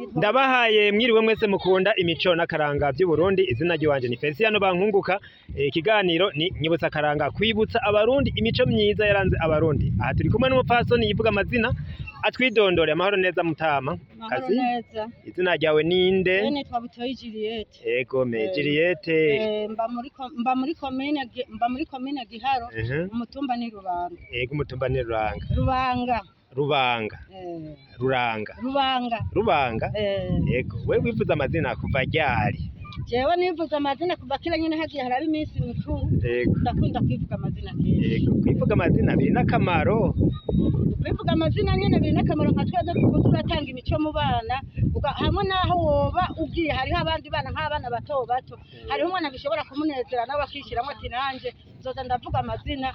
Ndabahaye mwiriwe mwese mukunda imico n'akaranga by'Uburundi, izina ry'iwanje ni Feliciano Bankunguka. Ikiganiro ni nyibutsa akaranga, kwibutsa abarundi imico myiza yaranze abarundi. Aha turi kumwe n'umupfasoni yivuga amazina atwidondore. Amahoro neza mutama. Mahoro neza. Izina ryawe ninde? Bene twa Butoyi Juliette. Ego me Juliette. Mba muri komine Giharo, umutumba ni Rubanga. Ego umutumba ni Ruranga. Rubanga. Rubanga. Ruranga. Rubanga. Rubanga. Ego wewe wivuza amazina kuva ryari? Jewe nivuza amazina kuva kera nyine hagiye haraba iminsi mikuru. Ego. Ndakunda kwivuga amazina kenshi. Ego kwivuga amazina biri n'akamaro. Kwivuga amazina nyene biri n'akamaro nka twebwe kuko turatanga imico mu bana. Hamwe naho woba ugiye hariho abandi bana nk'abana bato bato. Hariho umwana bishobora kumunezera nawe akishiramwe ati nanje nzoza ndavuga amazina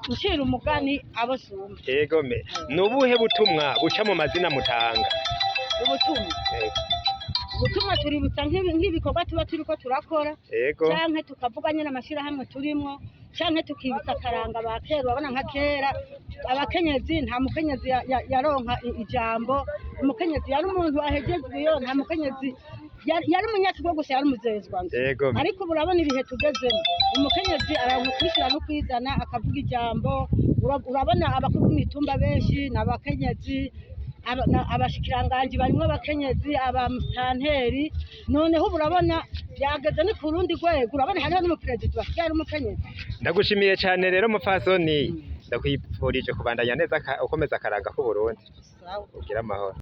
ushira umugani abo sumba. Ego me nubuhe butumwa buca mu mazina mutanga? Ubutumwa. Ubutumwa tuributsa nk'ibikorwa tuba turiko turakora. Ego. Canke tukavuga nyene amashirahamwe turimwo, canke tukibutsa akaranga ba kera. Urabona nka kera abakenyezi nta mukenyezi yaronka ijambo. Umukenyezi yari umuntu ahegezwe iyo nta mukenyezi yari umunyakigo gusa yari umuzezwa. Ego. Ariko urabona ibihe tugezemo, umukenyezi arakwishira no kwizana akavuga ijambo. Urabona abakuru b'imitumba benshi n'abakenyezi, abashikiranganji barimwo abakenyezi, abamutanteri. Noneho urabona byageze ni ku rundi rwego, urabona hariho n'umuperezida basigaye ari umukenyezi. Ndagushimiye cyane rero mupfasoni, ndakwifurije kubandanya neza ukomeza akaranga k'Uburundi. Ugira amahoro.